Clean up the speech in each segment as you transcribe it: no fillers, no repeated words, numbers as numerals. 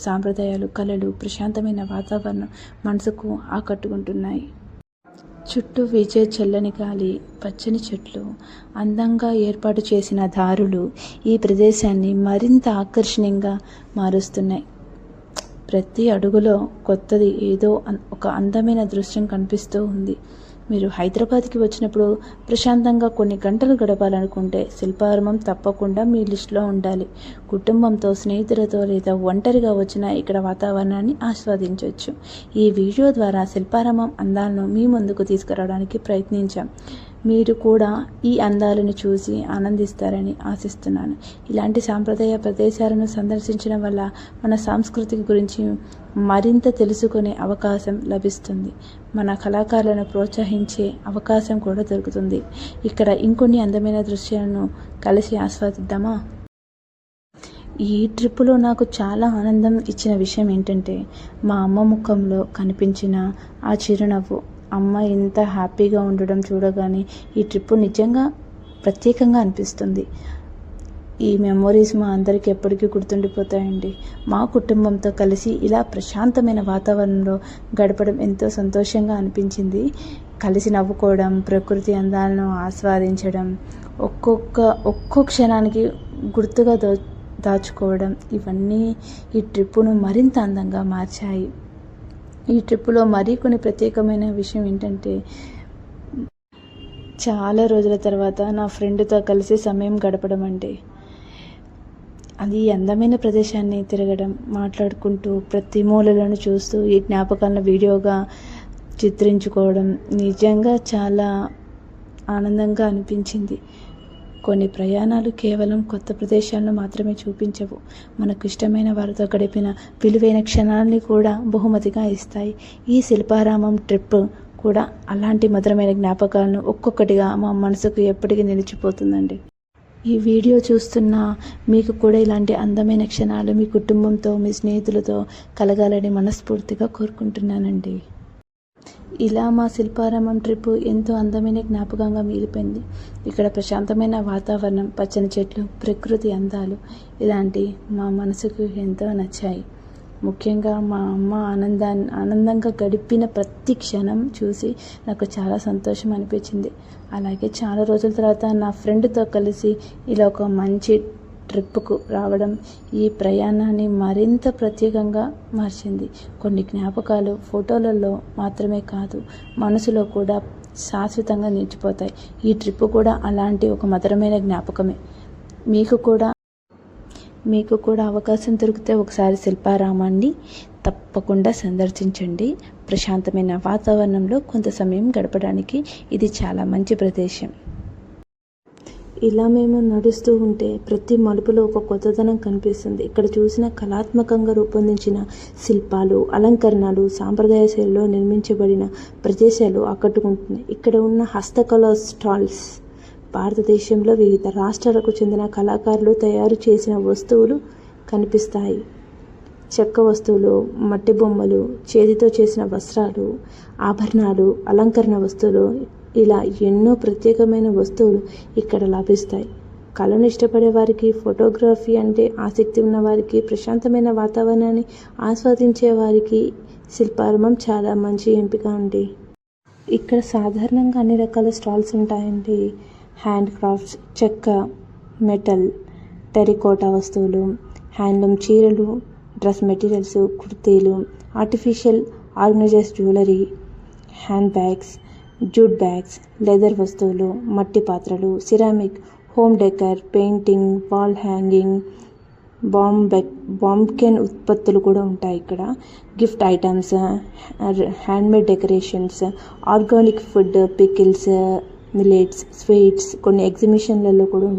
సాంప్రదాయాలు, కళలు, ప్రశాంతమైన వాతావరణం మనసుకు ఆకట్టుకుంటున్నాయి. చుట్టూ వీచే చల్లని గాలి, పచ్చని చెట్లు, అందంగా ఏర్పాటు చేసిన దారులు ఈ ప్రదేశాన్ని మరింత ఆకర్షణీయంగా మారుస్తున్నాయి. ప్రతి అడుగులో కొత్తది ఏదో ఒక అందమైన దృశ్యం కనిపిస్తూ ఉంది. మీరు హైదరాబాద్కి వచ్చినప్పుడు ప్రశాంతంగా కొన్ని గంటలు గడపాలనుకుంటే శిల్పారామం తప్పకుండా మీ లిస్టులో ఉండాలి. కుటుంబంతో, స్నేహితులతో లేదా ఒంటరిగా వచ్చినా ఇక్కడ వాతావరణాన్ని ఆస్వాదించవచ్చు. ఈ వీడియో ద్వారా శిల్పారామం అందాలను మీ ముందుకు తీసుకురావడానికి ప్రయత్నించాం. మీరు కూడా ఈ అందాలను చూసి ఆనందిస్తారని ఆశిస్తున్నాను. ఇలాంటి సాంప్రదాయ ప్రదేశాలను సందర్శించడం వల్ల మన సంస్కృతి గురించి మరింత తెలుసుకునే అవకాశం లభిస్తుంది. మన కళాకారులను ప్రోత్సహించే అవకాశం కూడా దొరుకుతుంది. ఇక్కడ ఇంకొన్ని అందమైన దృశ్యాలను కలిసి ఆస్వాదిద్దామా? ఈ ట్రిప్పులో నాకు చాలా ఆనందం ఇచ్చిన విషయం ఏంటంటే మా అమ్మ ముఖంలో కనిపించిన ఆ చిరునవ్వు. అమ్మ ఎంత హ్యాపీగా ఉండడం చూడగానే ఈ ట్రిప్ నిజంగా ప్రత్యేకంగా అనిపిస్తుంది. ఈ మెమొరీస్ మా అందరికీ ఎప్పటికీ గుర్తుండిపోతాయండి. మా కుటుంబంతో కలిసి ఇలా ప్రశాంతమైన వాతావరణంలో గడపడం ఎంతో సంతోషంగా కలిసి నవ్వుకోవడం, ప్రకృతి అందాలను ఆస్వాదించడం, ఒక్కో క్షణానికి గుర్తుగా దాచుకోవడం, ఇవన్నీ ఈ ట్రిప్పును మరింత అందంగా మార్చాయి. ఈ ట్రిప్పులో మరీ కొన్ని ప్రత్యేకమైన విషయం ఏంటంటే చాలా రోజుల తర్వాత నా ఫ్రెండ్తో కలిసి సమయం గడపడం అండి. అది అందమైన ప్రదేశాన్ని తిరగడం, మాట్లాడుకుంటూ ప్రతి మూలలను చూస్తూ ఈ జ్ఞాపకాలను వీడియోగా చిత్రించుకోవడం నిజంగా చాలా ఆనందంగా అనిపించింది. కొన్ని ప్రయాణాలు కేవలం కొత్త ప్రదేశాలను మాత్రమే చూపించవు, మనకు ఇష్టమైన వారితో గడిపిన విలువైన క్షణాలని కూడా బహుమతిగా ఇస్తాయి. ఈ శిల్పారామం ట్రిప్ కూడా అలాంటి మధురమైన జ్ఞాపకాలను ఒక్కొక్కటిగా మా మనసుకు ఎప్పటికీ నిలిచిపోతుందండి. ఈ వీడియో చూస్తున్న మీకు కూడా ఇలాంటి అందమైన క్షణాలు మీ కుటుంబంతో, మీ స్నేహితులతో కలగాలని మనస్ఫూర్తిగా కోరుకుంటున్నానండి. ఇలా మా శిల్పారామం ట్రిప్ ఎంతో అందమైన జ్ఞాపకంగా మిగిలిపోయింది. ఇక్కడ ప్రశాంతమైన వాతావరణం, పచ్చని చెట్లు, ప్రకృతి అందాలు ఇలాంటి మా మనసుకు ఎంతో నచ్చాయి. ముఖ్యంగా మా అమ్మ ఆనందంగా గడిపిన ప్రతి క్షణం చూసి నాకు చాలా సంతోషం అనిపించింది. అలాగే చాలా రోజుల తర్వాత నా ఫ్రెండ్తో కలిసి ఇలా ఒక మంచి ట్రిప్కు రావడం ఈ ప్రయాణాన్ని మరింత ప్రత్యేకంగా మార్చింది. కొన్ని జ్ఞాపకాలు ఫోటోలలో మాత్రమే కాదు, మనసులో కూడా శాశ్వతంగా నిలిచిపోతాయి. ఈ ట్రిప్ కూడా అలాంటి ఒక మధురమైన జ్ఞాపకమే. మీకు కూడా అవకాశం దొరికితే ఒకసారి శిల్పారామాన్ని తప్పకుండా సందర్శించండి. ప్రశాంతమైన వాతావరణంలో కొంత సమయం గడపడానికి ఇది చాలా మంచి ప్రదేశం. ఇలా మేము నడుస్తూ ఉంటే ప్రతి మలుపులో ఒక కొత్తదనం కనిపిస్తుంది. ఇక్కడ చూసిన కళాత్మకంగా రూపొందించిన శిల్పాలు, అలంకరణలు, సాంప్రదాయ శైలిలో నిర్మించబడిన ప్రదేశాలు ఆకట్టుకుంటున్నాయి. ఇక్కడ ఉన్న హస్తకళ స్టాల్స్ భారతదేశంలో వివిధ రాష్ట్రాలకు చెందిన కళాకారులు తయారు చేసిన వస్తువులు కనిపిస్తాయి. చెక్క వస్తువులు, మట్టి బొమ్మలు, చేతితో చేసిన వస్త్రాలు, ఆభరణాలు, అలంకరణ వస్తువులు, ఇలా ఎన్నో ప్రత్యేకమైన వస్తువులు ఇక్కడ లభిస్తాయి. కళను ఇష్టపడే వారికి, ఫోటోగ్రఫీ అంటే ఆసక్తి ఉన్న వారికి, ప్రశాంతమైన వాతావరణాన్ని ఆస్వాదించే వారికి శిల్పారామం చాలా మంచి ఎంపిక అండి. ఇక్కడ సాధారణంగా అన్ని రకాల స్టాల్స్ ఉంటాయండి. హ్యాండ్ క్రాఫ్ట్స్, చెక్క, మెటల్, టెరికోటా వస్తువులు, హ్యాండ్లూమ్ చీరలు, డ్రెస్ మెటీరియల్స్, కుర్తీలు, artificial organized jewellery, hand bags, jute bags, leather వస్తువులు, మట్టి పాత్రలు, ceramic, home decor, painting, wall hanging, బాంబ్కెన్ ఉత్పత్తులు కూడా ఉంటాయి ఇక్కడ. Gift items, handmade decorations, organic food, pickles, millets, sweets కొన్ని ఎగ్జిబిషన్లలో కూడా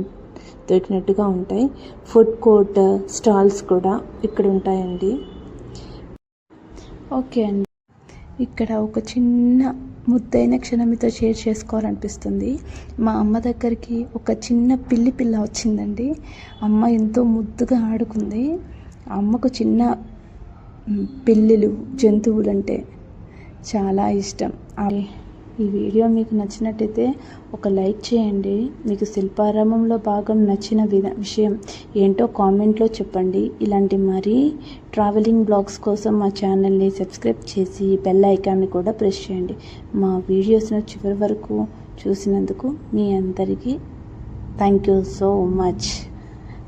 దొరికినట్టుగా ఉంటాయి. ఫుడ్ కోర్ట్ స్టాల్స్ కూడా ఇక్కడ ఉంటాయండి. ఓకే అండి, ఇక్కడ ఒక చిన్న ముద్దైన క్షణం మీతో షేర్ చేసుకోవాలనిపిస్తుంది. మా అమ్మ దగ్గరికి ఒక చిన్న పిల్ల వచ్చిందండి. అమ్మ ఎంతో ముద్దుగా ఆడుకుంది. అమ్మకు చిన్న పిల్లులు, జంతువులంటే చాలా ఇష్టం. ఈ వీడియో మీకు నచ్చినట్టయితే ఒక లైక్ చేయండి. మీకు శిల్పారామంలో భాగం నచ్చిన విషయం ఏంటో కామెంట్లో చెప్పండి. ఇలాంటి మరీ ట్రావెలింగ్ బ్లాగ్స్ కోసం మా ఛానల్ని సబ్స్క్రైబ్ చేసి బెల్ ఐకాన్ని కూడా ప్రెస్ చేయండి. మా వీడియోస్ను చివరి వరకు చూసినందుకు మీ అందరికీ థ్యాంక్ యూ సో మచ్.